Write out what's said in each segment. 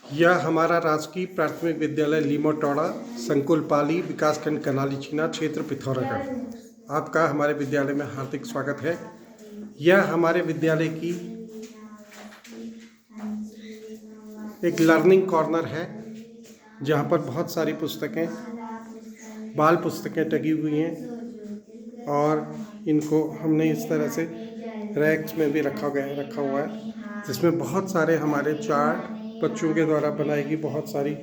यह हमारा राजकीय प्राथमिक विद्यालय लीमोटौड़ा, संकुल पाली, विकासखंड कनालीचीना, क्षेत्र पिथौरागढ़। आपका हमारे विद्यालय में हार्दिक स्वागत है। यह हमारे विद्यालय की एक लर्निंग कॉर्नर है, जहाँ पर बहुत सारी पुस्तकें, बाल पुस्तकें टंगी हुई हैं और इनको हमने इस तरह से रैक्स में भी रखा हुआ है, जिसमें बहुत सारे हमारे चार्ट बच्चों के द्वारा बनाई गई बहुत सारी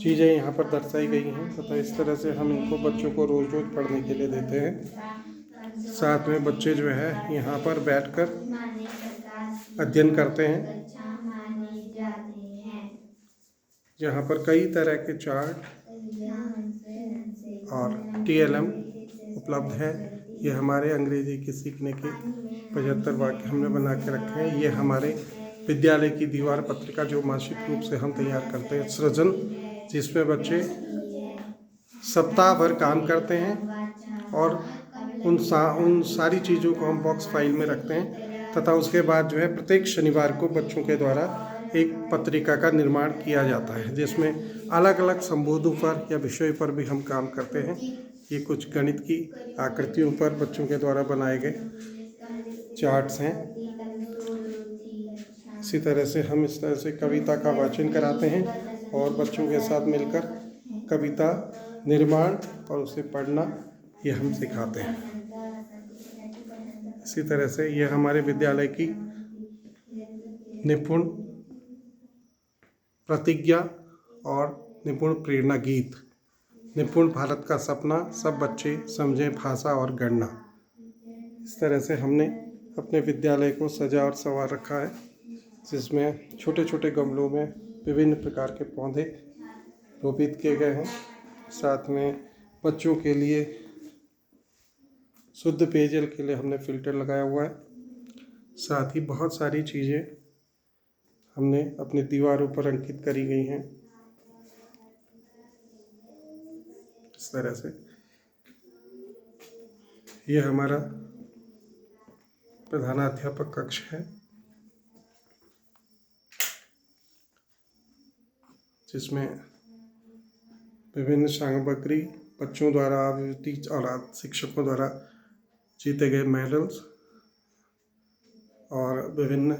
चीज़ें यहाँ पर दर्शाई गई हैं तथा इस तरह से हम इनको बच्चों को रोज़ रोज़ पढ़ने के लिए देते हैं। साथ में बच्चे जो है यहाँ पर बैठकर अध्ययन करते हैं। यहाँ पर कई तरह के चार्ट और TLM उपलब्ध है। ये हमारे अंग्रेजी के सीखने के 75 वाक्य हमने बना के रखे हैं। ये हमारे विद्यालय की दीवार पत्रिका जो मासिक रूप से हम तैयार करते हैं, सृजन, जिसमें बच्चे सप्ताह भर काम करते हैं और उन सारी चीज़ों को हम बॉक्स फाइल में रखते हैं तथा उसके बाद जो है प्रत्येक शनिवार को बच्चों के द्वारा एक पत्रिका का निर्माण किया जाता है, जिसमें अलग अलग संबोधों पर या विषय पर भी हम काम करते हैं। ये कुछ गणित की आकृतियों पर बच्चों के द्वारा बनाए गए चार्ट्स हैं। इसी तरह से हम इस तरह से कविता का वाचन कराते हैं और बच्चों के साथ मिलकर कविता निर्माण और उसे पढ़ना ये हम सिखाते हैं। इसी तरह से यह हमारे विद्यालय की निपुण प्रतिज्ञा और निपुण प्रेरणा गीत, निपुण भारत का सपना, सब बच्चे समझें भाषा और गणना। इस तरह से हमने अपने विद्यालय को सजा और संवार रखा है, जिसमें छोटे छोटे गमलों में विभिन्न प्रकार के पौधे रोपित किए गए हैं। साथ में बच्चों के लिए शुद्ध पेयजल के लिए हमने फिल्टर लगाया हुआ है। साथ ही बहुत सारी चीज़ें हमने अपनी दीवारों पर अंकित करी गई हैं। इस तरह से यह हमारा प्रधानाध्यापक कक्ष है, जिसमें विभिन्न सामग्री, बच्चों द्वारा आयोजित और शिक्षकों द्वारा जीते गए मेडल्स और विभिन्न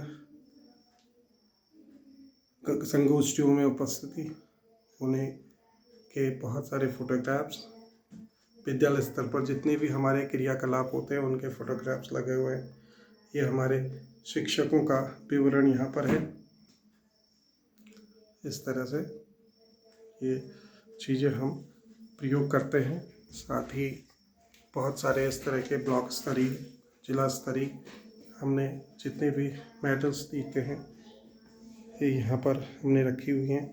संगोष्ठियों में उपस्थिति होने के बहुत सारे फोटोग्राफ्स, विद्यालय स्तर पर जितने भी हमारे क्रियाकलाप होते हैं उनके फोटोग्राफ्स लगे हुए हैं। ये हमारे शिक्षकों का विवरण यहाँ पर है। इस तरह से ये चीज़ें हम प्रयोग करते हैं। साथ ही बहुत सारे इस तरह के ब्लॉक स्तरीय, जिला स्तरीय हमने जितने भी मेडल्स जीते हैं ये यहाँ पर हमने रखी हुई हैं।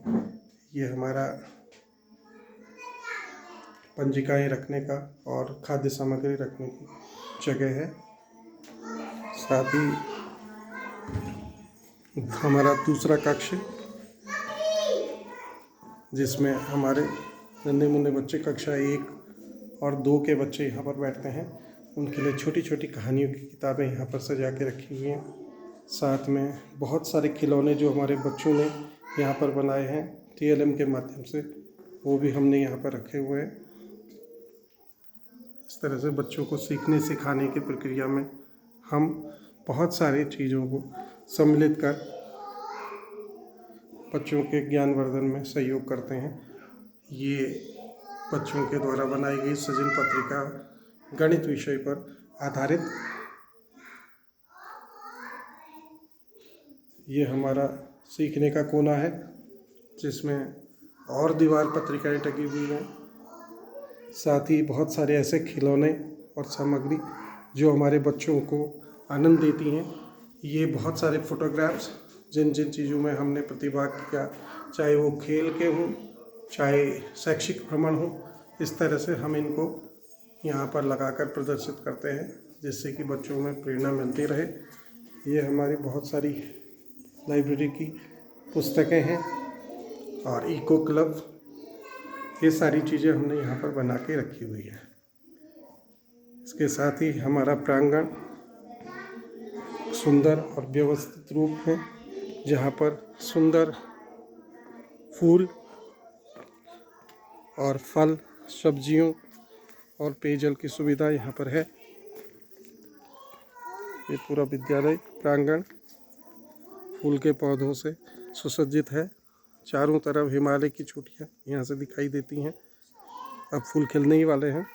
ये हमारा पंजिकाएं रखने का और खाद्य सामग्री रखने की जगह है। साथ ही हमारा दूसरा कक्ष, जिसमें हमारे नन्हे मुन्ने बच्चे कक्षा 1 और 2 के बच्चे यहाँ पर बैठते हैं, उनके लिए छोटी छोटी कहानियों की किताबें यहाँ पर सजा के रखी हुई हैं। साथ में बहुत सारे खिलौने जो हमारे बच्चों ने यहाँ पर बनाए हैं TLM के माध्यम से, वो भी हमने यहाँ पर रखे हुए हैं। इस तरह से बच्चों को सीखने सिखाने की प्रक्रिया में हम बहुत सारी चीज़ों को सम्मिलित कर बच्चों के ज्ञानवर्धन में सहयोग करते हैं। ये बच्चों के द्वारा बनाई गई सृजन पत्रिका गणित विषय पर आधारित, ये हमारा सीखने का कोना है, जिसमें और दीवार पत्रिकाएं टंगी हुई हैं। साथ ही बहुत सारे ऐसे खिलौने और सामग्री जो हमारे बच्चों को आनंद देती हैं। ये बहुत सारे फोटोग्राफ्स जिन जिन चीज़ों में हमने प्रतिभाग किया, चाहे वो खेल के हों, चाहे शैक्षिक भ्रमण हो, इस तरह से हम इनको यहाँ पर लगाकर प्रदर्शित करते हैं, जिससे कि बच्चों में प्रेरणा मिलती रहे। ये हमारी बहुत सारी लाइब्रेरी की पुस्तकें हैं और इको क्लब, ये सारी चीज़ें हमने यहाँ पर बना के रखी हुई है। इसके साथ ही हमारा प्रांगण सुंदर और व्यवस्थित रूप में, जहाँ पर सुंदर फूल और फल, सब्जियों और पेयजल की सुविधा यहाँ पर है। ये पूरा विद्यालय प्रांगण फूल के पौधों से सुसज्जित है। चारों तरफ हिमालय की चोटियाँ यहाँ से दिखाई देती हैं। अब फूल खिलने ही वाले हैं।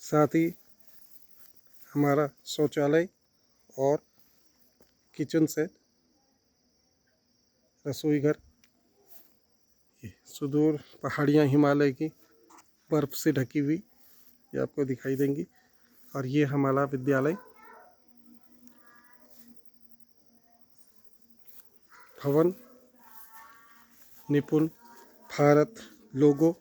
साथ ही हमारा शौचालय और किचन सेट, रसोई घर, सुदूर पहाड़ियाँ हिमालय की बर्फ़ से ढकी हुई ये आपको दिखाई देंगी। और ये हमारा विद्यालय भवन, निपुण भारत लोगो,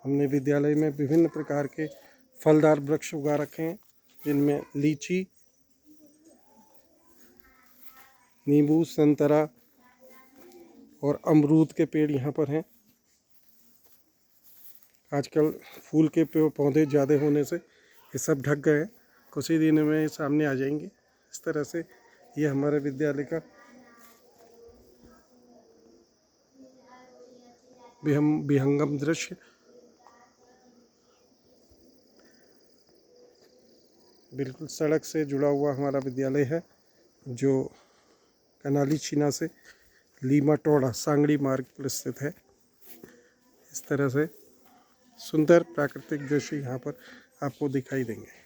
हमने विद्यालय में विभिन्न प्रकार के फलदार वृक्ष उगा रखे हैं, जिनमें लीची, नींबू, संतरा और अमरूद के पेड़ यहाँ पर हैं। आजकल फूल के पौधे ज़्यादा होने से ये सब ढक गए हैं, कुछ ही दिनों में सामने आ जाएंगे। इस तरह से ये हमारे विद्यालय का विहंगम दृश्य। बिल्कुल सड़क से जुड़ा हुआ हमारा विद्यालय है, जो कनाली चीना से लीमा टोड़ा सांगड़ी मार्ग पर स्थित है। इस तरह से सुंदर प्राकृतिक दृश्य यहाँ पर आपको दिखाई देंगे।